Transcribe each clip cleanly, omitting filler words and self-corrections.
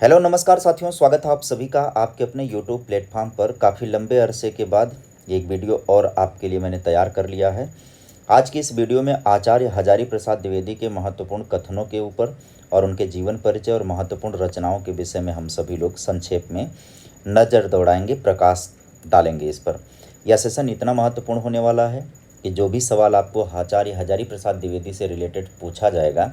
Hello नमस्कार साथियों, स्वागत है आप सभी का आपके अपने यूट्यूब प्लेटफॉर्म पर। काफ़ी लंबे अरसे के बाद एक वीडियो और आपके लिए मैंने तैयार कर लिया है। आज की इस वीडियो में आचार्य हजारी प्रसाद द्विवेदी के महत्वपूर्ण कथनों के ऊपर और उनके जीवन परिचय और महत्वपूर्ण रचनाओं के विषय में हम सभी लोग संक्षेप में नज़र दौड़ाएंगे, प्रकाश डालेंगे इस पर। यह सेशन इतना महत्वपूर्ण होने वाला है कि जो भी सवाल आपको आचार्य हजारी प्रसाद द्विवेदी से रिलेटेड पूछा जाएगा,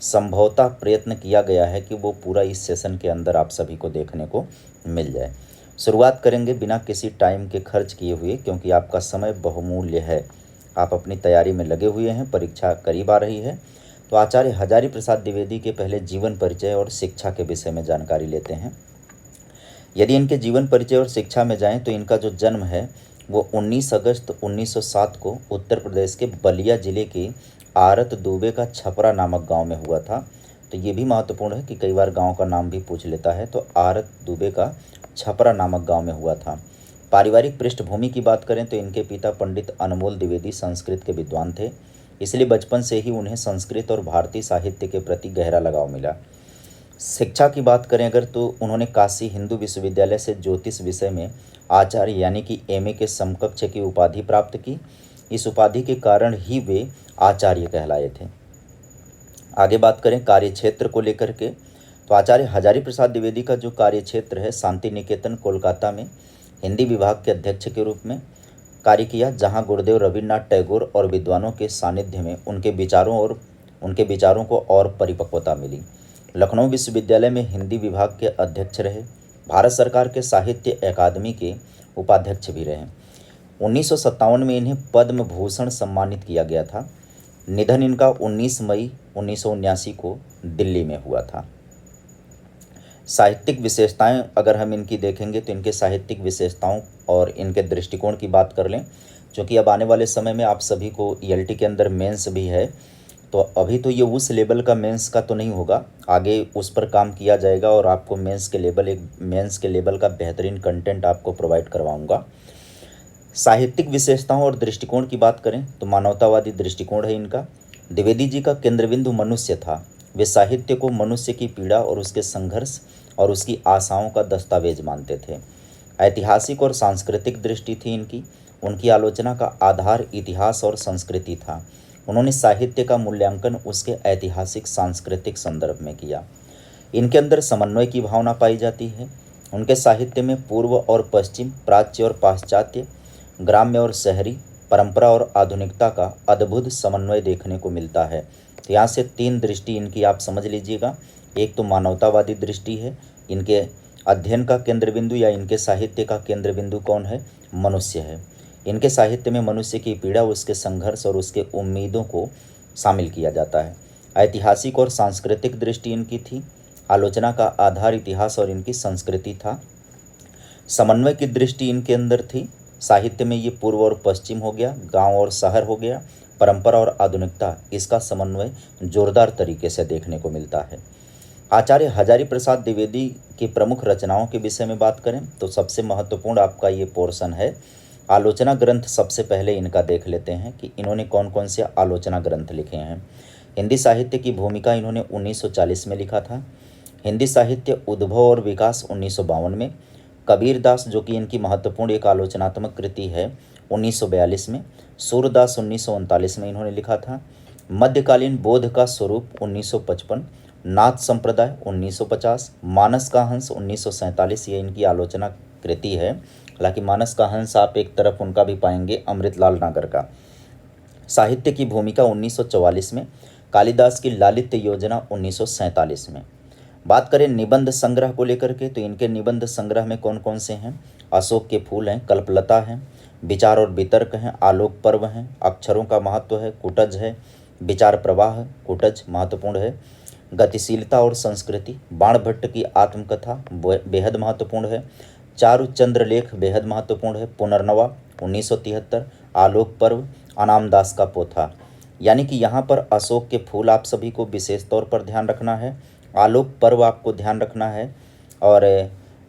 संभवतः प्रयत्न किया गया है कि वो पूरा इस सेशन के अंदर आप सभी को देखने को मिल जाए। शुरुआत करेंगे बिना किसी टाइम के खर्च किए हुए, क्योंकि आपका समय बहुमूल्य है। आप अपनी तैयारी में लगे हुए हैं, परीक्षा करीब आ रही है। तो आचार्य हजारी प्रसाद द्विवेदी के पहले जीवन परिचय और शिक्षा के विषय में जानकारी लेते हैं। यदि इनके जीवन परिचय और शिक्षा में जाएं तो इनका जो जन्म है वो 19 अगस्त 1907 को उत्तर प्रदेश के बलिया जिले के आरत दुबे का छपरा नामक गांव में हुआ था। तो ये भी महत्वपूर्ण है कि कई बार गांव का नाम भी पूछ लेता है। तो आरत दुबे का छपरा नामक गांव में हुआ था। पारिवारिक पृष्ठभूमि की बात करें तो इनके पिता पंडित अनमोल द्विवेदी संस्कृत के विद्वान थे, इसलिए बचपन से ही उन्हें संस्कृत और भारतीय साहित्य के प्रति गहरा लगाव मिला। शिक्षा की बात करें अगर तो उन्होंने काशी हिंदू विश्वविद्यालय से ज्योतिष विषय में आचार्य यानी कि एमए के समकक्ष की उपाधि प्राप्त की। इस उपाधि के कारण ही वे आचार्य कहलाए थे। आगे बात करें कार्य क्षेत्र को लेकर के, तो आचार्य हजारी प्रसाद द्विवेदी का जो कार्य क्षेत्र है, शांति निकेतन कोलकाता में हिंदी विभाग के अध्यक्ष के रूप में कार्य किया, जहां गुरुदेव रविन्द्रनाथ टैगोर और विद्वानों के सानिध्य में उनके विचारों को और परिपक्वता मिली। लखनऊ विश्वविद्यालय में हिंदी विभाग के अध्यक्ष रहे। भारत सरकार के साहित्य अकादमी के उपाध्यक्ष भी रहे। 1957 में इन्हें पद्म भूषण सम्मानित किया गया था। निधन इनका 19 मई 1979 को दिल्ली में हुआ था। साहित्यिक विशेषताएं अगर हम इनकी देखेंगे तो इनके साहित्यिक विशेषताओं और इनके दृष्टिकोण की बात कर लें, क्योंकि अब आने वाले समय में आप सभी को ईएलटी के अंदर मेंस भी है। तो अभी तो ये उस लेवल का मेंस का तो नहीं होगा, आगे उस पर काम किया जाएगा और आपको मेंस के लेवल का बेहतरीन कंटेंट आपको प्रोवाइड करवाऊंगा। साहित्यिक विशेषताओं और दृष्टिकोण की बात करें तो मानवतावादी दृष्टिकोण है इनका। द्विवेदी जी का केंद्रबिंदु मनुष्य था। वे साहित्य को मनुष्य की पीड़ा और उसके संघर्ष और उसकी आशाओं का दस्तावेज मानते थे। ऐतिहासिक और सांस्कृतिक दृष्टि थी इनकी। उनकी आलोचना का आधार इतिहास और संस्कृति था। उन्होंने साहित्य का मूल्यांकन उसके ऐतिहासिक सांस्कृतिक संदर्भ में किया। इनके अंदर समन्वय की भावना पाई जाती है। उनके साहित्य में पूर्व और पश्चिम, प्राच्य और पाश्चात्य, ग्राम्य और शहरी, परंपरा और आधुनिकता का अद्भुत समन्वय देखने को मिलता है। तो यहाँ से तीन दृष्टि इनकी आप समझ लीजिएगा। एक तो मानवतावादी दृष्टि है, इनके अध्ययन का केंद्र बिंदु या इनके साहित्य का केंद्र बिंदु कौन है? मनुष्य है। इनके साहित्य में मनुष्य की पीड़ा, उसके संघर्ष और उसके उम्मीदों को शामिल किया जाता है। ऐतिहासिक और सांस्कृतिक दृष्टि इनकी थी। आलोचना का आधार इतिहास और इनकी संस्कृति था। समन्वय की दृष्टि इनके अंदर थी। साहित्य में ये पूर्व और पश्चिम हो गया, गांव और शहर हो गया, परंपरा और आधुनिकता, इसका समन्वय जोरदार तरीके से देखने को मिलता है। आचार्य हजारी प्रसाद द्विवेदी की प्रमुख रचनाओं के विषय में बात करें तो सबसे महत्वपूर्ण आपका ये पोर्शन है आलोचना ग्रंथ। सबसे पहले इनका देख लेते हैं कि इन्होंने कौन कौन से आलोचना ग्रंथ लिखे हैं। हिंदी साहित्य की भूमिका इन्होंने 1940 में लिखा था। हिंदी साहित्य उद्भव और विकास 1952 में। कबीर दास जो कि इनकी महत्वपूर्ण एक आलोचनात्मक कृति है 1942 में। सूरदास 1939 में इन्होंने लिखा था। मध्यकालीन बोध का स्वरूप 1955, नाथ संप्रदाय 1950, मानस का हंस 1947, ये इनकी आलोचना कृति है। हालांकि मानस का हंस आप एक तरफ उनका भी पाएंगे अमृतलाल नागर का। साहित्य की भूमिका 1944 में। कालिदास की लालित्य योजना 1947 में। बात करें निबंध संग्रह को लेकर के तो इनके निबंध संग्रह में कौन कौन से हैं? अशोक के फूल हैं, कल्पलता हैं, विचार और वितर्क हैं, आलोक पर्व हैं, अक्षरों का महत्व है, कुटज है, विचार प्रवाह, कुटज महत्वपूर्ण है, गतिशीलता और संस्कृति, बाण भट्ट की आत्मकथा बेहद महत्वपूर्ण है, चारु चंद्रलेख बेहद महत्वपूर्ण है, पुनर्नवा 1973, आलोक पर्व, अनाम दास का पोथा। यानी कि यहाँ पर अशोक के फूल आप सभी को विशेष तौर पर ध्यान रखना है, आलोक पर्व आपको ध्यान रखना है, और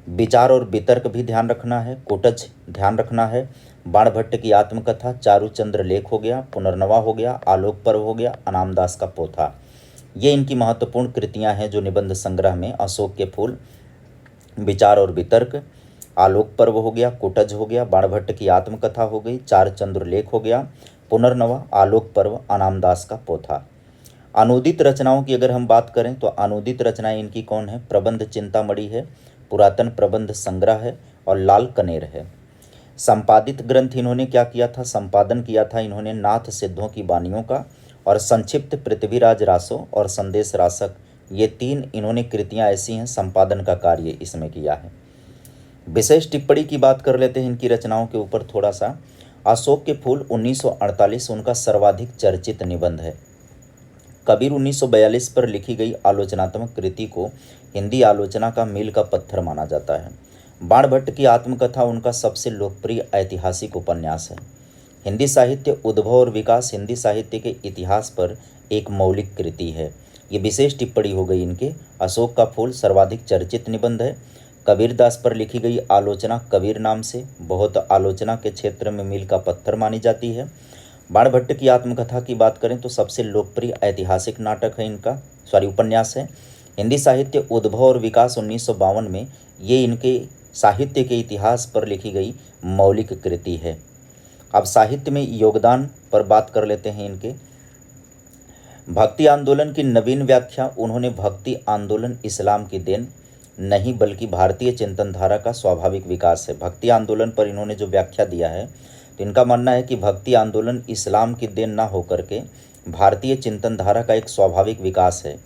विचार और वितर्क भी ध्यान रखना है, कुटज ध्यान रखना है, बाण भट्ट की आत्मकथा, चारु चंद्र लेख हो गया, पुनर्नवा हो गया, आलोक पर्व हो गया, अनाम दास का पोथा। ये इनकी महत्वपूर्ण कृतियां हैं जो निबंध संग्रह में अशोक के फूल, विचार और वितर्क, आलोक पर्व हो गया, कुटज हो गया, बाणभट्ट की आत्मकथा हो गई, चार चंद्रलेख हो गया, पुनर्नवा, आलोक पर्व, अनामदास का पोथा। अनुदित रचनाओं की अगर हम बात करें तो अनुदित रचनाएं इनकी कौन है? प्रबंध चिंतामणि है, पुरातन प्रबंध संग्रह है और लाल कनेर है। संपादित ग्रंथ इन्होंने क्या किया था? संपादन किया था इन्होंने नाथ सिद्धों की वानियों का, और संक्षिप्त पृथ्वीराज रासो और संदेश रासक, ये 3 इन्होंने कृतियां ऐसी हैं संपादन का कार्य इसमें किया है। विशेष टिप्पणी की बात कर लेते हैं इनकी रचनाओं के ऊपर थोड़ा सा। अशोक के फूल 1948 उनका सर्वाधिक चर्चित निबंध है। कबीर 1942 पर लिखी गई आलोचनात्मक कृति को हिंदी आलोचना का मील का पत्थर माना जाता है। बाणभट्ट की आत्मकथा उनका सबसे लोकप्रिय ऐतिहासिक उपन्यास है। हिंदी साहित्य उद्भव और विकास हिंदी साहित्य के इतिहास पर एक मौलिक कृति है। ये विशेष टिप्पणी हो गई इनके। अशोक का फूल सर्वाधिक चर्चित निबंध है। कबीरदास पर लिखी गई आलोचना कबीर नाम से बहुत आलोचना के क्षेत्र में मील का पत्थर मानी जाती है। बाणभट्ट की आत्मकथा की बात करें तो सबसे लोकप्रिय ऐतिहासिक नाटक है इनका, उपन्यास है। हिंदी साहित्य उद्भव और विकास 1952 में ये इनके साहित्य के इतिहास पर लिखी गई मौलिक कृति है। अब साहित्य में योगदान पर बात कर लेते हैं इनके। भक्ति आंदोलन की नवीन व्याख्या उन्होंने भक्ति आंदोलन इस्लाम की देन नहीं बल्कि भारतीय चिंतन धारा का स्वाभाविक विकास है। भक्ति आंदोलन पर इन्होंने जो व्याख्या दिया है तो इनका मानना है कि भक्ति आंदोलन इस्लाम की देन ना होकर के भारतीय चिंतन धारा का एक स्वाभाविक विकास है।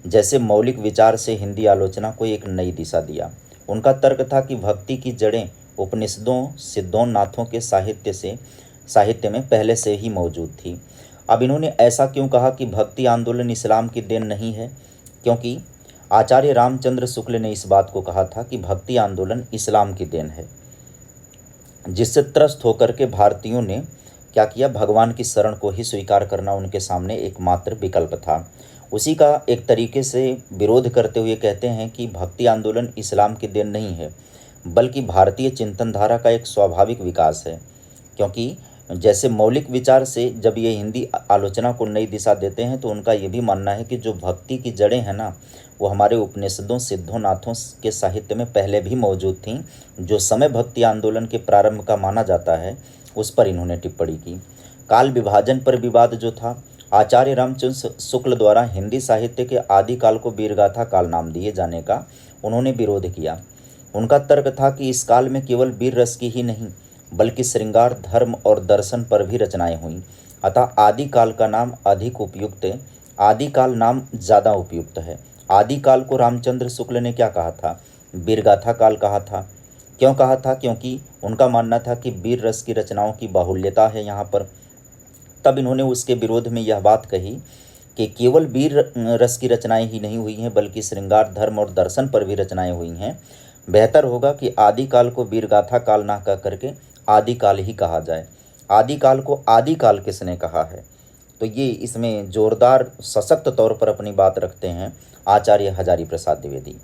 जैसे मौलिक विचार से हिंदी आलोचना को एक नई दिशा दिया। उनका तर्क था कि भक्ति की जड़ें उपनिषदों, सिद्धों, नाथों के साहित्य में पहले से ही मौजूद थी। अब इन्होंने ऐसा क्यों कहा कि भक्ति आंदोलन इस्लाम की देन नहीं है? क्योंकि आचार्य रामचंद्र शुक्ल ने इस बात को कहा था कि भक्ति आंदोलन इस्लाम की देन है, जिससे त्रस्त होकर के भारतीयों ने क्या किया? भगवान की शरण को ही स्वीकार करना उनके सामने एकमात्र विकल्प था। उसी का एक तरीके से विरोध करते हुए कहते हैं कि भक्ति आंदोलन इस्लाम की देन नहीं है बल्कि भारतीय चिंतन धारा का एक स्वाभाविक विकास है। क्योंकि जैसे मौलिक विचार से जब ये हिंदी आलोचना को नई दिशा देते हैं तो उनका ये भी मानना है कि जो भक्ति की जड़ें हैं ना, वो हमारे उपनिषदों, सिद्धों, नाथों के साहित्य में पहले भी मौजूद थीं। जो समय भक्ति आंदोलन के प्रारंभ का माना जाता है उस पर इन्होंने टिप्पणी की। काल विभाजन पर विवाद जो था, आचार्य रामचंद्र शुक्ल द्वारा हिंदी साहित्य के आदिकाल को वीरगाथा काल नाम दिए जाने का उन्होंने विरोध किया। उनका तर्क था कि इस काल में केवल वीर रस की ही नहीं बल्कि श्रृंगार, धर्म और दर्शन पर भी रचनाएं हुईं। अतः आदिकाल का नाम अधिक उपयुक्त है, आदिकाल नाम ज़्यादा उपयुक्त है। आदिकाल को रामचंद्र शुक्ल ने क्या कहा था? वीरगाथा काल कहा था। क्यों कहा था? क्योंकि उनका मानना था कि वीर रस की रचनाओं की बाहुल्यता है यहाँ पर। तब इन्होंने उसके विरोध में यह बात कही कि केवल वीर रस की रचनाएं ही नहीं हुई हैं बल्कि श्रृंगार, धर्म और दर्शन पर भी रचनाएं हुई हैं। बेहतर होगा कि आदिकाल को वीरगाथा काल ना कह करके आदिकाल ही कहा जाए। आदिकाल को आदिकाल किसने कहा है? तो ये इसमें जोरदार सशक्त तौर पर अपनी बात रखते हैं आचार्य हजारी प्रसाद द्विवेदी।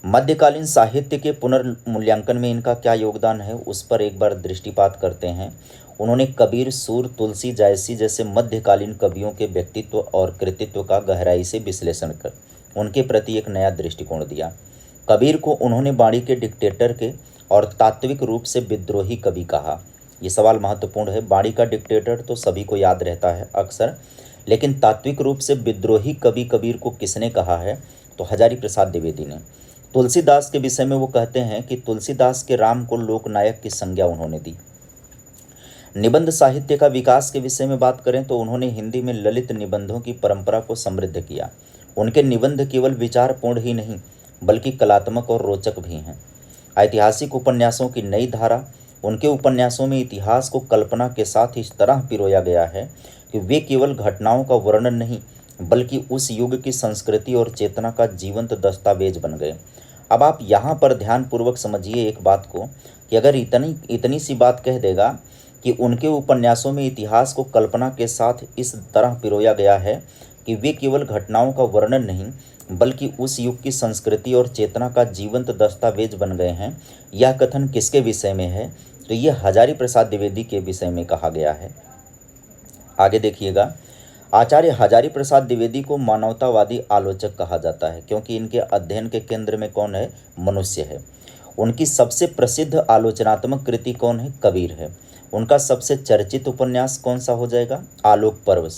मध्यकालीन साहित्य के पुनर्मूल्यांकन में इनका क्या योगदान है उस पर एक बार दृष्टिपात करते हैं। उन्होंने कबीर, सूर, तुलसी, जायसी जैसे मध्यकालीन कवियों के व्यक्तित्व और कृतित्व का गहराई से विश्लेषण कर उनके प्रति एक नया दृष्टिकोण दिया। कबीर को उन्होंने बाणी के डिक्टेटर के और तात्विक रूप से विद्रोही कवि कहा। ये सवाल महत्वपूर्ण है। बाणी का डिक्टेटर तो सभी को याद रहता है अक्सर, लेकिन तात्विक रूप से विद्रोही कवि कबीर को किसने कहा है? तो हजारी प्रसाद द्विवेदी ने। तुलसीदास के विषय में वो कहते हैं कि तुलसीदास के राम को लोकनायक की संज्ञा उन्होंने दी। निबंध साहित्य का विकास के विषय में बात करें तो उन्होंने हिंदी में ललित निबंधों की परंपरा को समृद्ध किया। उनके निबंध केवल विचारपूर्ण ही नहीं बल्कि कलात्मक और रोचक भी हैं। ऐतिहासिक उपन्यासों की नई धारा, उनके उपन्यासों में इतिहास को कल्पना के साथ इस तरह पिरोया गया है कि वे केवल घटनाओं का वर्णन नहीं बल्कि उस युग की संस्कृति और चेतना का जीवंत दस्तावेज बन गए। अब आप यहाँ पर ध्यानपूर्वक समझिए एक बात को कि अगर इतनी सी बात कह देगा कि उनके उपन्यासों में इतिहास को कल्पना के साथ इस तरह पिरोया गया है कि वे केवल घटनाओं का वर्णन नहीं बल्कि उस युग की संस्कृति और चेतना का जीवंत दस्तावेज बन गए हैं, यह कथन किसके विषय में है? तो यह हजारी प्रसाद द्विवेदी के विषय में कहा गया है। आगे देखिएगा, आचार्य हजारी प्रसाद द्विवेदी को मानवतावादी आलोचक कहा जाता है क्योंकि इनके अध्ययन के केंद्र में कौन है? मनुष्य है। उनकी सबसे प्रसिद्ध आलोचनात्मक कृति कौन है? कबीर है। उनका सबसे चर्चित उपन्यास कौन सा हो जाएगा? आलोक पर्व।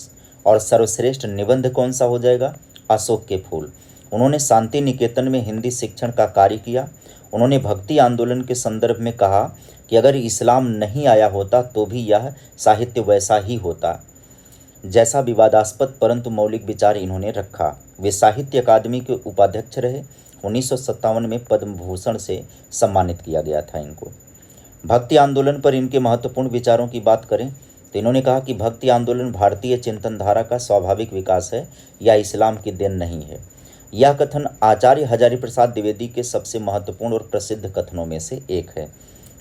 और सर्वश्रेष्ठ निबंध कौन सा हो जाएगा? अशोक के फूल। उन्होंने शांति निकेतन में हिंदी शिक्षण का कार्य किया। उन्होंने भक्ति आंदोलन के संदर्भ में कहा कि अगर इस्लाम नहीं आया होता तो भी यह साहित्य वैसा ही होता जैसा विवादास्पद परंतु मौलिक विचार इन्होंने रखा। वे साहित्य अकादमी के उपाध्यक्ष रहे। 1957 में पद्म भूषण से सम्मानित किया गया था इनको। भक्ति आंदोलन पर इनके महत्वपूर्ण विचारों की बात करें तो इन्होंने कहा कि भक्ति आंदोलन भारतीय चिंतन धारा का स्वाभाविक विकास है या इस्लाम की देन नहीं है। यह कथन आचार्य हजारी प्रसाद द्विवेदी के सबसे महत्वपूर्ण और प्रसिद्ध कथनों में से एक है।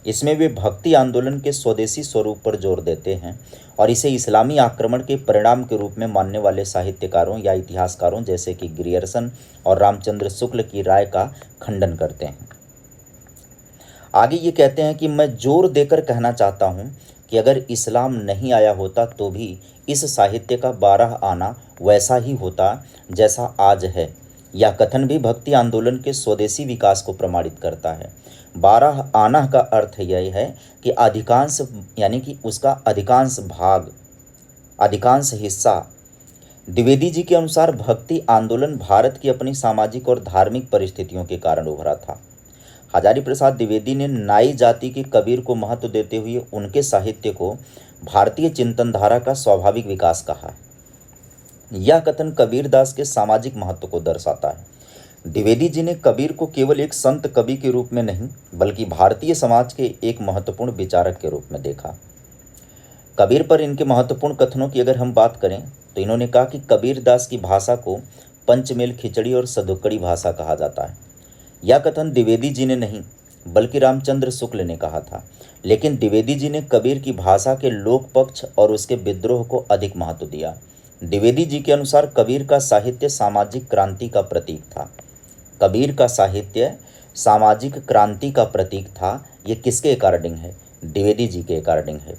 इसमें वे भक्ति आंदोलन के स्वदेशी स्वरूप पर जोर देते हैं और इसे इस्लामी आक्रमण के परिणाम के रूप में मानने वाले साहित्यकारों या इतिहासकारों जैसे कि ग्रियर्सन और रामचंद्र शुक्ल की राय का खंडन करते हैं। आगे ये कहते हैं कि मैं जोर देकर कहना चाहता हूँ कि अगर इस्लाम नहीं आया होता तो भी इस साहित्य का 12 आना वैसा ही होता जैसा आज है। यह कथन भी भक्ति आंदोलन के स्वदेशी विकास को प्रमाणित करता है। 12 आना का अर्थ यह है कि अधिकांश यानी कि उसका अधिकांश भाग, अधिकांश हिस्सा। द्विवेदी जी के अनुसार भक्ति आंदोलन भारत की अपनी सामाजिक और धार्मिक परिस्थितियों के कारण उभरा था। हजारी प्रसाद द्विवेदी ने नाई जाति के कबीर को महत्व देते हुए उनके साहित्य को भारतीय चिंतन धारा का स्वाभाविक विकास कहा है। यह कथन कबीरदास के सामाजिक महत्व को दर्शाता है। द्विवेदी जी ने कबीर को केवल एक संत कवि के रूप में नहीं बल्कि भारतीय समाज के एक महत्वपूर्ण विचारक के रूप में देखा। कबीर पर इनके महत्वपूर्ण कथनों की अगर हम बात करें तो इन्होंने कहा कि कबीरदास की भाषा को पंचमेल खिचड़ी और सदुक्कड़ी भाषा कहा जाता है। यह कथन द्विवेदी जी ने नहीं बल्कि रामचंद्र शुक्ल ने कहा था, लेकिन द्विवेदी जी ने कबीर की भाषा के लोक पक्ष और उसके विद्रोह को अधिक महत्व दिया। द्विवेदी जी के अनुसार कबीर का साहित्य सामाजिक क्रांति का प्रतीक था। कबीर का साहित्य सामाजिक क्रांति का प्रतीक था। ये किसके अकॉर्डिंग है? द्विवेदी जी के अकॉर्डिंग है।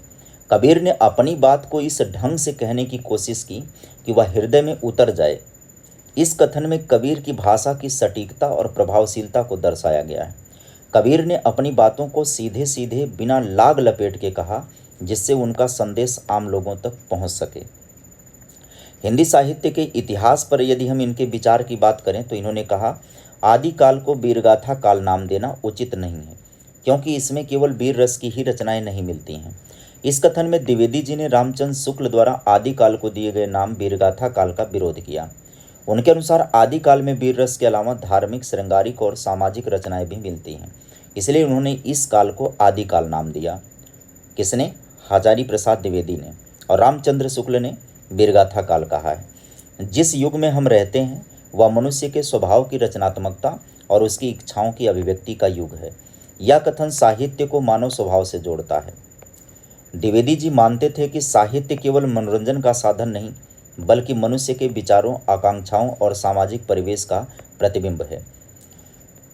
कबीर ने अपनी बात को इस ढंग से कहने की कोशिश की कि वह हृदय में उतर जाए। इस कथन में कबीर की भाषा की सटीकता और प्रभावशीलता को दर्शाया गया है। कबीर ने अपनी बातों को सीधे सीधे बिना लाग लपेट के कहा जिससे उनका संदेश आम लोगों तक पहुंच सके। हिंदी साहित्य के इतिहास पर यदि हम इनके विचार की बात करें तो इन्होंने कहा आदि काल को वीरगाथा काल नाम देना उचित नहीं है क्योंकि इसमें केवल वीर रस की ही रचनाएं नहीं मिलती हैं। इस कथन में द्विवेदी जी ने रामचंद्र शुक्ल द्वारा आदि काल को दिए गए नाम वीरगाथा काल का विरोध किया। उनके अनुसार आदि काल में वीर रस के अलावा धार्मिक, श्रृंगारिक और सामाजिक रचनाएं भी मिलती हैं, इसलिए उन्होंने इस काल को आदि काल नाम दिया। किसने? हजारी प्रसाद द्विवेदी ने। और रामचंद्र शुक्ल ने वीरगाथा काल कहा है। जिस युग में हम रहते हैं वह मनुष्य के स्वभाव की रचनात्मकता और उसकी इच्छाओं की अभिव्यक्ति का युग है। यह कथन साहित्य को मानव स्वभाव से जोड़ता है। द्विवेदी जी मानते थे कि साहित्य केवल मनोरंजन का साधन नहीं बल्कि मनुष्य के विचारों, आकांक्षाओं और सामाजिक परिवेश का प्रतिबिंब है।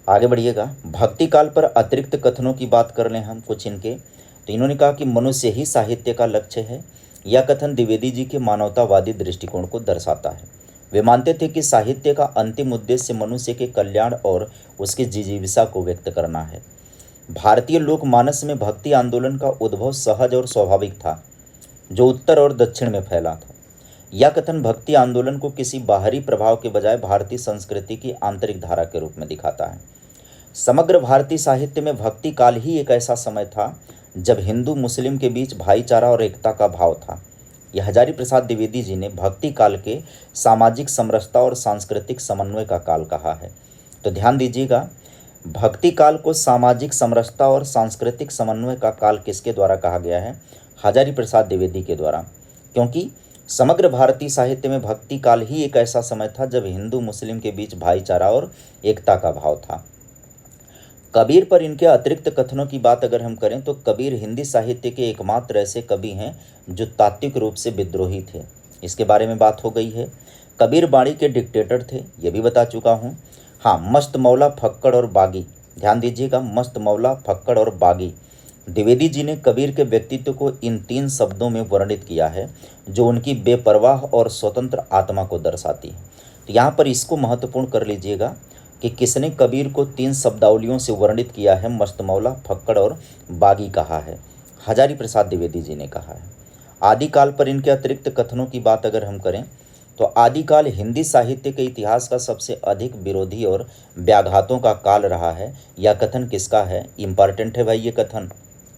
आगे बढ़िएगा। भक्ति काल पर अतिरिक्त कथनों की बात कर लें हम कुछ इनके, तो इन्होंने कहा कि मनुष्य ही साहित्य का लक्ष्य है। यह कथन द्विवेदी जी के मानवतावादी दृष्टिकोण को दर्शाता है। वे मानते थे कि साहित्य का अंतिम उद्देश्य मनुष्य के कल्याण और उसकी जिजीविका को व्यक्त करना है। भारतीय लोकमानस में भक्ति आंदोलन का उद्भव सहज और स्वाभाविक था, जो उत्तर और दक्षिण में फैला था। यह कथन भक्ति आंदोलन को किसी बाहरी प्रभाव के बजाय भारतीय संस्कृति की आंतरिक धारा के रूप में दिखाता है। समग्र भारतीय साहित्य में भक्ति काल ही एक ऐसा समय था जब हिंदू मुस्लिम के बीच भाईचारा और एकता का भाव था। यह हजारी प्रसाद द्विवेदी जी ने भक्ति काल के सामाजिक समरसता और सांस्कृतिक समन्वय का काल कहा है। तो ध्यान दीजिएगा, भक्ति काल को सामाजिक समरसता और सांस्कृतिक समन्वय का काल किसके द्वारा कहा गया है? हजारी प्रसाद द्विवेदी के द्वारा, क्योंकि समग्र भारतीय साहित्य में भक्ति काल ही एक ऐसा समय था जब हिंदू मुस्लिम के बीच भाईचारा और एकता का भाव था। कबीर पर इनके अतिरिक्त कथनों की बात अगर हम करें तो कबीर हिंदी साहित्य के एकमात्र ऐसे कवि हैं जो तात्विक रूप से विद्रोही थे। इसके बारे में बात हो गई है। कबीर बाणी के डिक्टेटर थे, ये भी बता चुका हूँ। हाँ, मस्त मौला, फक्कड़ और बागी, ध्यान दीजिएगा, मस्त मौला, फक्कड़ और बागी, द्विवेदी जी ने कबीर के व्यक्तित्व को इन 3 शब्दों में वर्णित किया है जो उनकी बेपरवाह और स्वतंत्र आत्मा को दर्शाती है। तो यहाँ पर इसको महत्वपूर्ण कर लीजिएगा कि किसने कबीर को 3 शब्दावलियों से वर्णित किया है। मस्तमौला, फक्कड़ और बागी कहा है। हजारी प्रसाद द्विवेदी जी ने कहा है। आदिकाल पर इनके अतिरिक्त कथनों की बात अगर हम करें तो आदिकाल हिंदी साहित्य के इतिहास का सबसे अधिक विरोधी और व्याघातों का काल रहा है। यह कथन किसका है? इम्पॉर्टेंट है भाई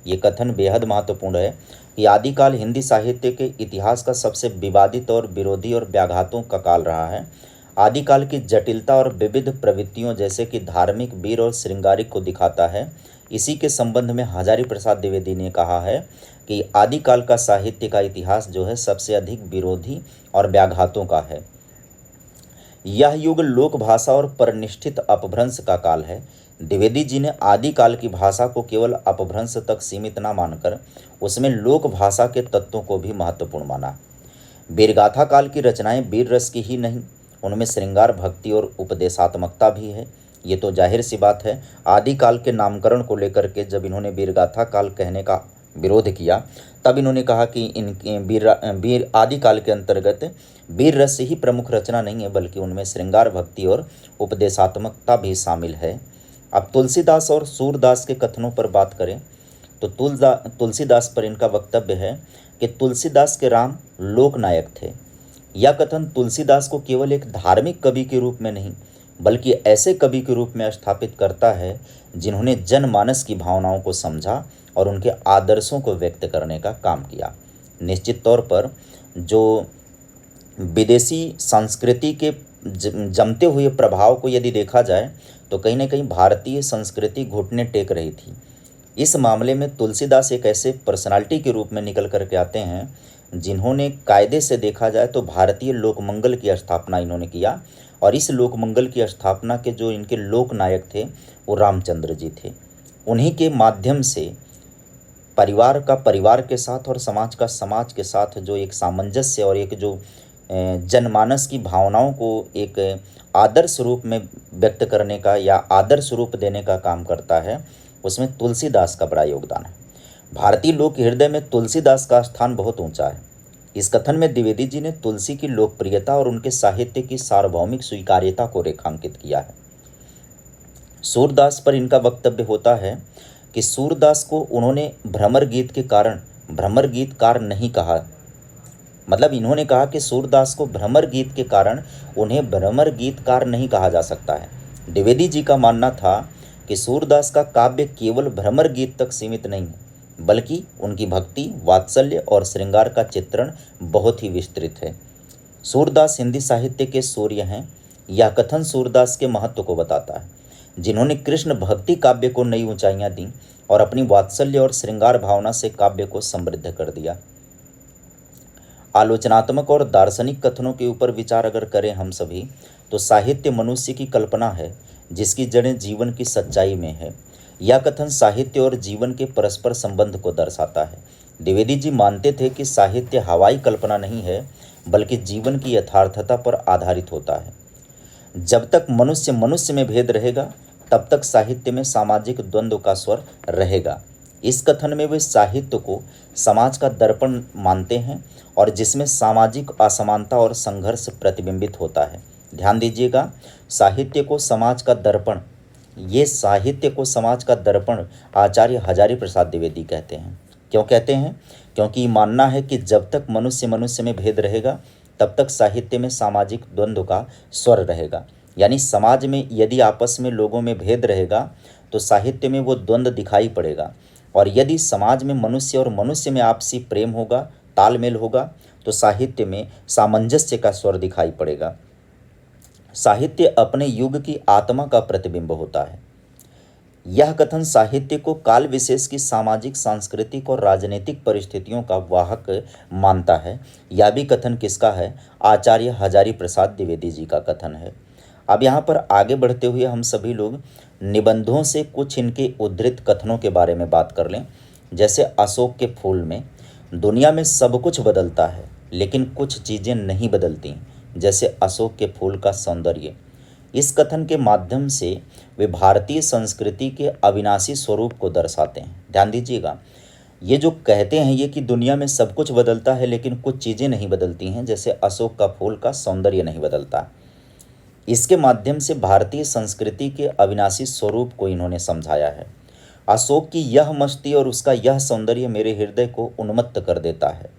ये कथन बेहद महत्वपूर्ण है कि आदिकाल हिंदी साहित्य के इतिहास का सबसे विवादित और विरोधी और व्याघातों का काल रहा है। आदिकाल की जटिलता और विविध प्रवृत्तियों जैसे कि धार्मिक, वीर और श्रृंगारिक को दिखाता है। इसी के संबंध में हजारी प्रसाद द्विवेदी ने कहा है कि आदिकाल का साहित्य का इतिहास जो है सबसे अधिक विरोधी और व्याघातों का है। यह युग लोक भाषा और परनिष्ठित अपभ्रंश का काल है। द्विवेदी जी ने आदिकाल की भाषा को केवल अपभ्रंश तक सीमित न मानकर उसमें लोक भाषा के तत्वों को भी महत्वपूर्ण माना। वीरगाथा काल की रचनाएं वीर रस की ही नहीं, उनमें श्रृंगार, भक्ति और उपदेशात्मकता भी है। ये तो जाहिर सी बात है। आदिकाल के नामकरण को लेकर के जब इन्होंने वीरगाथा काल कहने का विरोध किया तब इन्होंने कहा कि इनके वीर आदिकाल के अंतर्गत वीर रस ही प्रमुख रचना नहीं है बल्कि उनमें श्रृंगार, भक्ति और उपदेशात्मकता भी शामिल है। अब तुलसीदास और सूरदास के कथनों पर बात करें तो तुलसीदास पर इनका वक्तव्य है कि तुलसीदास के राम लोकनायक थे। यह कथन तुलसीदास को केवल एक धार्मिक कवि के रूप में नहीं बल्कि ऐसे कवि के रूप में स्थापित करता है जिन्होंने जनमानस की भावनाओं को समझा और उनके आदर्शों को व्यक्त करने का काम किया। निश्चित तौर पर जो विदेशी संस्कृति के जमते हुए प्रभाव को यदि देखा जाए तो कहीं ना कहीं भारतीय संस्कृति घुटने टेक रही थी। इस मामले में तुलसीदास एक ऐसे पर्सनालिटी के रूप में निकल करके आते हैं जिन्होंने कायदे से देखा जाए तो भारतीय लोकमंगल की स्थापना इन्होंने किया और इस लोकमंगल की स्थापना के जो इनके लोकनायक थे वो रामचंद्र जी थे। उन्हीं के माध्यम से परिवार का परिवार के साथ और समाज का समाज के साथ जो एक सामंजस्य और एक जो जनमानस की भावनाओं को एक आदर्श रूप में व्यक्त करने का या आदर्श रूप देने का काम करता है, उसमें तुलसीदास का बड़ा योगदान है। भारतीय लोक हृदय में तुलसीदास का स्थान बहुत ऊंचा है। इस कथन में द्विवेदी जी ने तुलसी की लोकप्रियता और उनके साहित्य की सार्वभौमिक स्वीकार्यता को रेखांकित किया है। सूरदास पर इनका वक्तव्य होता है कि सूरदास को उन्होंने भ्रमर गीत के कारण भ्रमर गीतकार नहीं कहा। मतलब इन्होंने कहा कि सूरदास को भ्रमर गीत के कारण उन्हें भ्रमर गीतकार नहीं कहा जा सकता है। द्विवेदी जी का मानना था कि सूरदास का काव्य केवल भ्रमर गीत तक सीमित नहीं है बल्कि उनकी भक्ति, वात्सल्य और श्रृंगार का चित्रण बहुत ही विस्तृत है। सूरदास हिंदी साहित्य के सूर्य हैं। यह कथन सूरदास के महत्व को बताता है, जिन्होंने कृष्ण भक्ति काव्य को नई ऊंचाइयां दी और अपनी वात्सल्य और श्रृंगार भावना से काव्य को समृद्ध कर दिया। आलोचनात्मक और दार्शनिक कथनों के ऊपर विचार अगर करें हम सभी तो साहित्य मनुष्य की कल्पना है जिसकी जड़ें जीवन की सच्चाई में है। यह कथन साहित्य और जीवन के परस्पर संबंध को दर्शाता है। द्विवेदी जी मानते थे कि साहित्य हवाई कल्पना नहीं है बल्कि जीवन की यथार्थता पर आधारित होता है। जब तक मनुष्य मनुष्य में भेद रहेगा तब तक साहित्य में सामाजिक द्वंद्व का स्वर रहेगा। इस कथन में वे साहित्य को समाज का दर्पण मानते हैं और जिसमें सामाजिक असमानता और संघर्ष प्रतिबिंबित होता है। ध्यान दीजिएगा, साहित्य को समाज का दर्पण, ये साहित्य को समाज का दर्पण आचार्य हजारी प्रसाद द्विवेदी कहते हैं। क्यों कहते हैं? क्योंकि ये मानना है कि जब तक मनुष्य मनुष्य में भेद रहेगा तब तक साहित्य में सामाजिक द्वंद्व का स्वर रहेगा। यानी समाज में यदि आपस में लोगों में भेद रहेगा तो साहित्य में वो द्वंद्व दिखाई पड़ेगा, और यदि समाज में मनुष्य और मनुष्य में आपसी प्रेम होगा, तालमेल होगा, तो साहित्य में सामंजस्य का स्वर दिखाई पड़ेगा। साहित्य अपने युग की आत्मा का प्रतिबिंब होता है। यह कथन साहित्य को काल विशेष की सामाजिक, सांस्कृतिक और राजनीतिक परिस्थितियों का वाहक मानता है। यह भी कथन किसका है? आचार्य हजारी प्रसाद द्विवेदी जी का कथन है। अब यहाँ पर आगे बढ़ते हुए हम सभी लोग निबंधों से कुछ इनके उद्धृत कथनों के बारे में बात कर लें। जैसे अशोक के फूल में, दुनिया में सब कुछ बदलता है लेकिन कुछ चीज़ें नहीं बदलती, जैसे अशोक के फूल का सौंदर्य। इस कथन के माध्यम से वे भारतीय संस्कृति के अविनाशी स्वरूप को दर्शाते हैं। ध्यान दीजिएगा, ये जो कहते हैं ये कि दुनिया में सब कुछ बदलता है लेकिन कुछ चीज़ें नहीं बदलती हैं, जैसे अशोक का फूल का सौंदर्य नहीं बदलता। इसके माध्यम से भारतीय संस्कृति के अविनाशी स्वरूप को इन्होंने समझाया है। अशोक की यह मस्ती और उसका यह सौंदर्य मेरे हृदय को उन्मत्त कर देता है।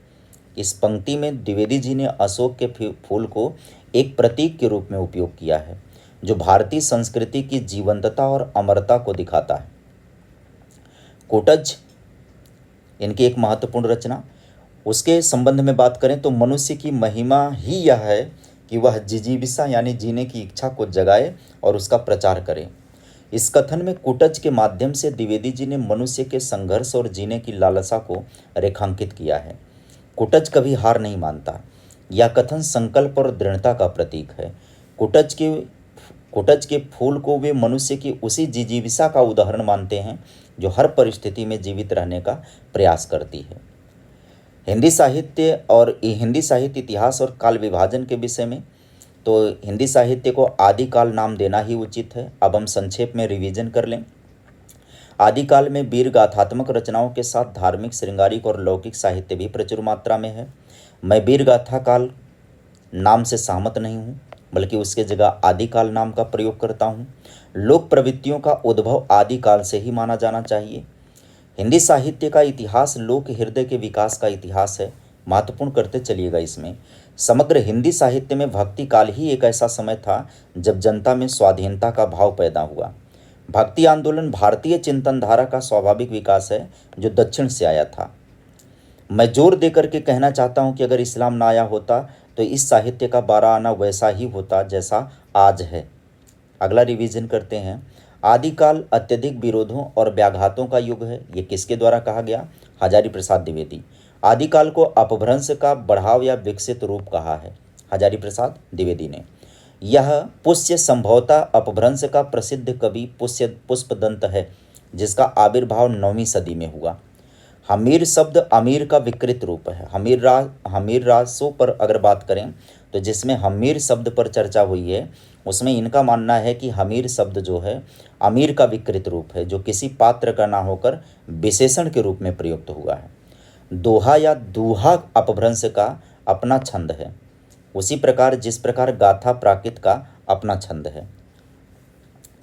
इस पंक्ति में द्विवेदी जी ने अशोक के फूल को एक प्रतीक के रूप में उपयोग किया है, जो भारतीय संस्कृति की जीवंतता और अमरता को दिखाता है। कोटज इनकी एक महत्वपूर्ण रचना, उसके संबंध में बात करें तो मनुष्य की महिमा ही यह है कि वह जिजीविषा यानी जीने की इच्छा को जगाए और उसका प्रचार करे। इस कथन में कुटज के माध्यम से द्विवेदी जी ने मनुष्य के संघर्ष और जीने की लालसा को रेखांकित किया है। कुटज कभी हार नहीं मानता। यह कथन संकल्प और दृढ़ता का प्रतीक है। कुटज के फूल को वे मनुष्य की उसी जिजीविषा का उदाहरण मानते हैं जो हर परिस्थिति में जीवित रहने का प्रयास करती है। हिंदी साहित्य इतिहास और काल विभाजन के विषय में, तो हिंदी साहित्य को आदिकाल नाम देना ही उचित है। अब हम संक्षेप में रिवीजन कर लें। आदिकाल में वीर गाथात्मक रचनाओं के साथ धार्मिक, श्रृंगारिक और लौकिक साहित्य भी प्रचुर मात्रा में है। मैं वीर गाथा काल नाम से सहमत नहीं हूँ, बल्कि उसके जगह आदिकाल नाम का प्रयोग करता हूँ। लोक प्रवृत्तियों का उद्भव आदिकाल से ही माना जाना चाहिए। हिंदी साहित्य का इतिहास लोक हृदय के विकास का इतिहास है। महत्वपूर्ण करते चलिएगा इसमें। समग्र हिंदी साहित्य में भक्ति काल ही एक ऐसा समय था जब जनता में स्वाधीनता का भाव पैदा हुआ। भक्ति आंदोलन भारतीय चिंतन धारा का स्वाभाविक विकास है जो दक्षिण से आया था। मैं जोर देकर के कहना चाहता हूं कि अगर इस्लाम ना आया होता तो इस साहित्य का 12 आना वैसा ही होता जैसा आज है। अगला रिवीजन करते हैं। आदिकाल अत्यधिक विरोधों और व्याघातों का युग है। ये किसके द्वारा कहा गया? हजारी प्रसाद द्विवेदी। आदिकाल को अपभ्रंश का बढ़ाव या विकसित रूप कहा है, हजारी प्रसाद द्विवेदी ने। यह पुष्य संभवतः अपभ्रंश का प्रसिद्ध कवि पुष्पदंत है, जिसका आविर्भाव 9वीं सदी में हुआ। हमीर शब्द अमीर का विकृत रूप है। हमीर रासों पर अगर बात करें तो जिसमें हमीर शब्द पर चर्चा हुई है उसमें इनका मानना है कि हमीर शब्द जो है अमीर का विकृत रूप है, जो किसी पात्र का ना होकर विशेषण के रूप में प्रयुक्त हुआ है। दोहा या दूहा अपभ्रंश का अपना छंद है, उसी प्रकार जिस प्रकार गाथा प्राकृत का अपना छंद है।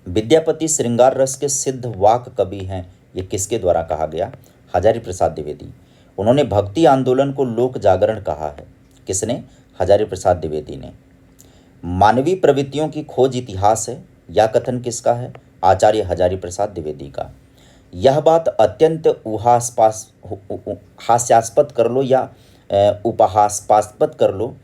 विद्यापति श्रृंगार रस के सिद्ध वाक कवि हैं। ये किसके द्वारा कहा गया? हजारी प्रसाद द्विवेदी। उन्होंने भक्ति आंदोलन को लोक जागरण कहा है। किसने? हजारी प्रसाद द्विवेदी ने। मानवीय प्रवृत्तियों की खोज इतिहास है। यह कथन किसका है? आचार्य हजारी प्रसाद द्विवेदी का। यह बात अत्यंत हास्यास्पद कर लो या उपहासास्पद कर लो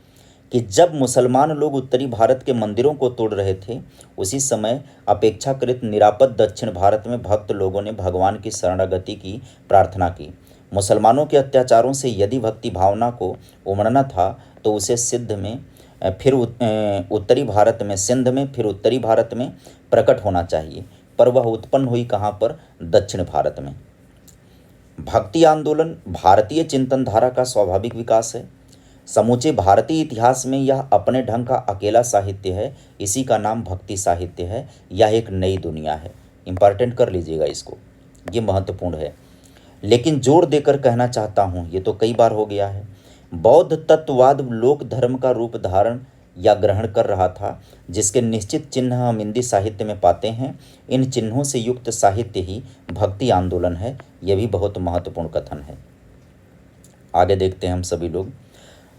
कि जब मुसलमान लोग उत्तरी भारत के मंदिरों को तोड़ रहे थे, उसी समय अपेक्षाकृत निरापद दक्षिण भारत में भक्त लोगों ने भगवान की शरणागति की प्रार्थना की। मुसलमानों के अत्याचारों से यदि भक्ति भावना को उमड़ना था तो उसे सिंध में फिर उत्तरी भारत में प्रकट होना चाहिए, पर वह उत्पन्न हुई कहाँ पर? दक्षिण भारत में। भक्ति आंदोलन भारतीय चिंतन धारा का स्वाभाविक विकास है। समूचे भारतीय इतिहास में यह अपने ढंग का अकेला साहित्य है। इसी का नाम भक्ति साहित्य है। यह एक नई दुनिया है। इंपॉर्टेंट कर लीजिएगा इसको, ये महत्वपूर्ण है। लेकिन जोर देकर कहना चाहता हूँ, ये तो कई बार हो गया है, बौद्ध तत्ववाद लोक धर्म का रूप धारण या ग्रहण कर रहा था, जिसके निश्चित चिन्ह हम हिंदी साहित्य में पाते हैं। इन चिन्हों से युक्त साहित्य ही भक्ति आंदोलन है। यह भी बहुत महत्वपूर्ण कथन है। आगे देखते हैं हम सभी लोग।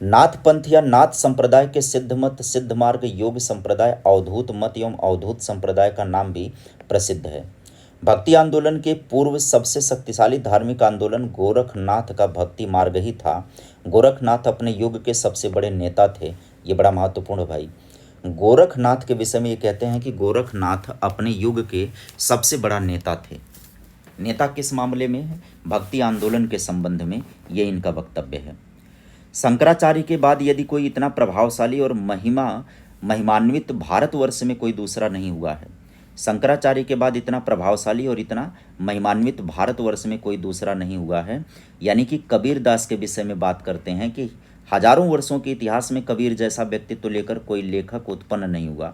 नाथ पंथ या नाथ संप्रदाय के सिद्ध मत, सिद्ध मार्ग, योग संप्रदाय, अवधूत मत एवं अवधूत संप्रदाय का नाम भी प्रसिद्ध है। भक्ति आंदोलन के पूर्व सबसे शक्तिशाली धार्मिक आंदोलन गोरखनाथ का भक्ति मार्ग ही था। गोरखनाथ अपने युग के सबसे बड़े नेता थे। ये बड़ा महत्वपूर्ण है भाई। गोरखनाथ के विषय में ये कहते हैं कि गोरखनाथ अपने युग के सबसे बड़ा नेता थे। नेता किस मामले में है? भक्ति आंदोलन के संबंध में ये इनका वक्तव्य है। शंकराचार्य के बाद यदि कोई इतना प्रभावशाली और महिमान्वित भारतवर्ष में कोई दूसरा नहीं हुआ है। शंकराचार्य के बाद इतना प्रभावशाली और इतना महिमान्वित भारतवर्ष में कोई दूसरा नहीं हुआ है। यानी कि कबीर दास के विषय में बात करते हैं कि हजारों वर्षों के इतिहास में कबीर जैसा व्यक्तित्व लेकर कोई लेखक उत्पन्न नहीं हुआ।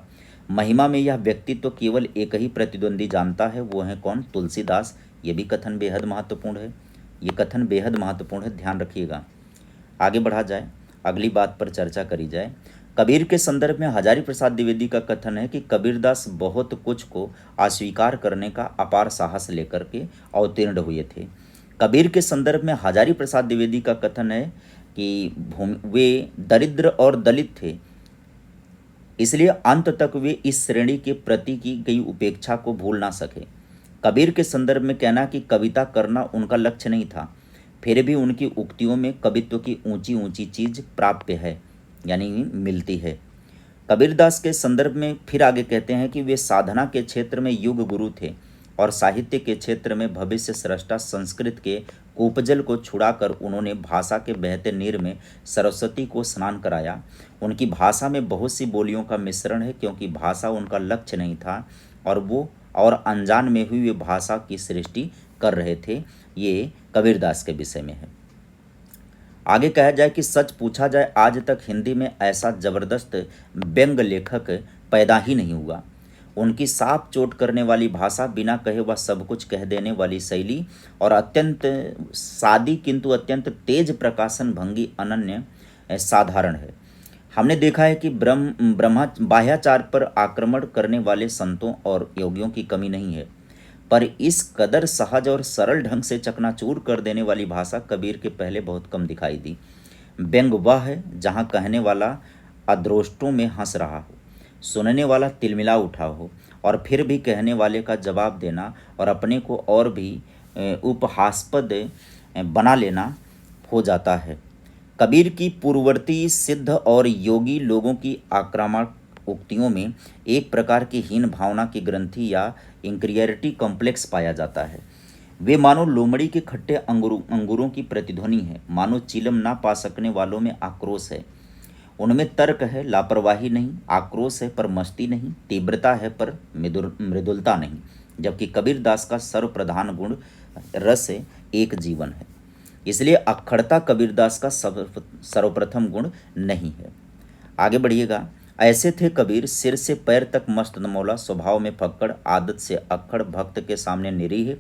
महिमा में यह व्यक्तित्व केवल एक ही प्रतिद्वंदी जानता है, वो है कौन? तुलसीदास। ये भी कथन बेहद महत्वपूर्ण है, ये कथन बेहद महत्वपूर्ण है, ध्यान रखिएगा। आगे बढ़ा जाए, अगली बात पर चर्चा करी जाए। कबीर के संदर्भ में हजारी प्रसाद द्विवेदी का कथन है कि कबीरदास बहुत कुछ को अस्वीकार करने का अपार साहस लेकर के अवतीर्ण हुए थे। कबीर के संदर्भ में हजारी प्रसाद द्विवेदी का कथन है कि वे दरिद्र और दलित थे, इसलिए अंत तक वे इस श्रेणी के प्रति की गई उपेक्षा को भूल ना सके। कबीर के संदर्भ में कहना कि कविता करना उनका लक्ष्य नहीं था, फिर भी उनकी उक्तियों में कवित्व की ऊंची ऊंची चीज प्राप्य है, यानी मिलती है। कबीरदास के संदर्भ में फिर आगे कहते हैं कि वे साधना के क्षेत्र में युग गुरु थे और साहित्य के क्षेत्र में भविष्य सृष्टा संस्कृत के उपजल को छुड़ाकर उन्होंने भाषा के बहते नीर में सरस्वती को स्नान कराया। उनकी भाषा में बहुत सी बोलियों का मिश्रण है, क्योंकि भाषा उनका लक्ष्य नहीं था और वो और अनजान में हुई वे भाषा की सृष्टि कर रहे थे। ये कबीरदास के विषय में है। आगे कहा जाए कि सच पूछा जाए, आज तक हिंदी में ऐसा जबरदस्त व्यंग्य लेखक पैदा ही नहीं हुआ। उनकी साफ चोट करने वाली भाषा, बिना कहे वह सब कुछ कह देने वाली शैली और अत्यंत सादी किंतु अत्यंत तेज प्रकाशन भंगी अनन्य साधारण है। हमने देखा है कि बाह्याचार पर आक्रमण करने वाले संतों और योगियों की कमी नहीं है, पर इस कदर सहज और सरल ढंग से चकनाचूर कर देने वाली भाषा कबीर के पहले बहुत कम दिखाई दी। व्यंग वह है जहाँ कहने वाला अद्रोष्टों में हंस रहा हो, सुनने वाला तिलमिला उठा हो और फिर भी कहने वाले का जवाब देना और अपने को और भी उपहास्पद बना लेना हो जाता है। कबीर की पूर्ववर्ती सिद्ध और योगी लोगों की आक्रामक उक्तियों में एक प्रकार की हीन भावना की ग्रंथि या इंफीरियरिटी कॉम्प्लेक्स पाया जाता है। वे मानो लोमड़ी के खट्टे अंगूरों की प्रतिध्वनि है, मानो चिलम ना पा सकने वालों में आक्रोश है। उनमें तर्क है, लापरवाही नहीं, आक्रोश है पर मस्ती नहीं, तीव्रता है पर मृदुलता नहीं, जबकि कबीरदास का सर्वप्रधान गुण रस एक जीवन है। इसलिए अक्खड़ता कबीरदास का सर्वप्रथम गुण नहीं है। आगे बढ़िएगा। ऐसे थे कबीर, सिर से पैर तक मस्त मौला, स्वभाव में फक्कड़, आदत से अक्खड़, भक्त के सामने निरीह,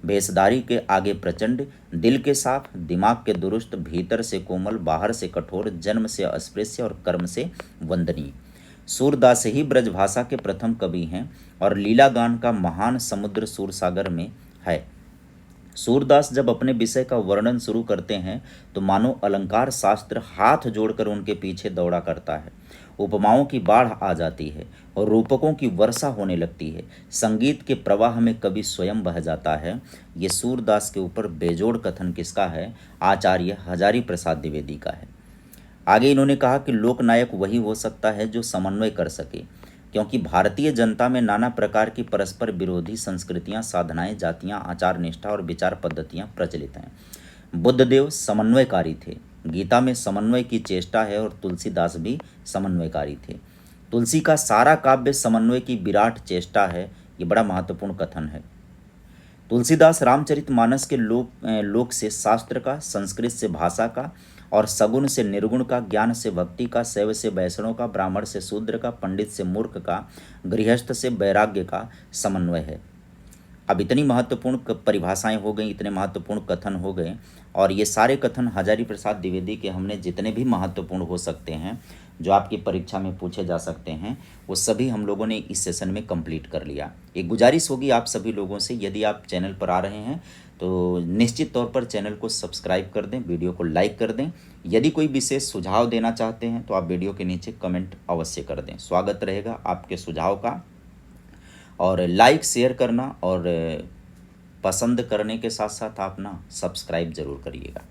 भेषधारी के आगे प्रचंड, दिल के साफ, दिमाग के दुरुस्त, भीतर से कोमल, बाहर से कठोर, जन्म से अस्पृश्य और कर्म से वंदनीय। सूरदास ही ब्रजभाषा के प्रथम कवि हैं और लीला गान का महान समुद्र सूरसागर में है। सूरदास जब अपने विषय का वर्णन शुरू करते हैं तो मानो अलंकार शास्त्र हाथ जोड़कर उनके पीछे दौड़ा करता है। उपमाओं की बाढ़ आ जाती है और रूपकों की वर्षा होने लगती है। संगीत के प्रवाह में कवि स्वयं बह जाता है। ये सूरदास के ऊपर बेजोड़ कथन किसका है? आचार्य हजारी प्रसाद द्विवेदी का है। आगे इन्होंने कहा कि लोकनायक वही हो सकता है जो समन्वय कर सके, क्योंकि भारतीय जनता में नाना प्रकार की परस्पर विरोधी संस्कृतियां, साधनाएं, जातियां, आचार निष्ठा और विचार पद्धतियां प्रचलित हैं। बुद्धदेव समन्वयकारी थे, गीता में समन्वय की चेष्टा है और तुलसीदास भी समन्वयकारी थे। तुलसी का सारा काव्य समन्वय की विराट चेष्टा है। ये बड़ा महत्वपूर्ण कथन है। तुलसीदास रामचरितमानस के लोक से शास्त्र का, संस्कृत से भाषा का और सगुण से निर्गुण का, ज्ञान से भक्ति का, शैव से वैष्णव का, ब्राह्मण से शूद्र का, पंडित से मूर्ख का, गृहस्थ से वैराग्य का समन्वय है। अब इतनी महत्वपूर्ण परिभाषाएं हो गई, इतने महत्वपूर्ण कथन हो गए और ये सारे कथन हजारी प्रसाद द्विवेदी के हमने जितने भी महत्वपूर्ण हो सकते हैं, जो आपकी परीक्षा में पूछे जा सकते हैं, वो सभी हम लोगों ने इस सेशन में कंप्लीट कर लिया। एक गुजारिश होगी आप सभी लोगों से, यदि आप चैनल पर आ रहे हैं तो निश्चित तौर पर चैनल को सब्सक्राइब कर दें, वीडियो को लाइक कर दें। यदि कोई विशेष सुझाव देना चाहते हैं तो आप वीडियो के नीचे कमेंट अवश्य कर दें। स्वागत रहेगा आपके सुझाव का। और लाइक शेयर करना और पसंद करने के साथ साथ आप ना सब्सक्राइब ज़रूर करिएगा।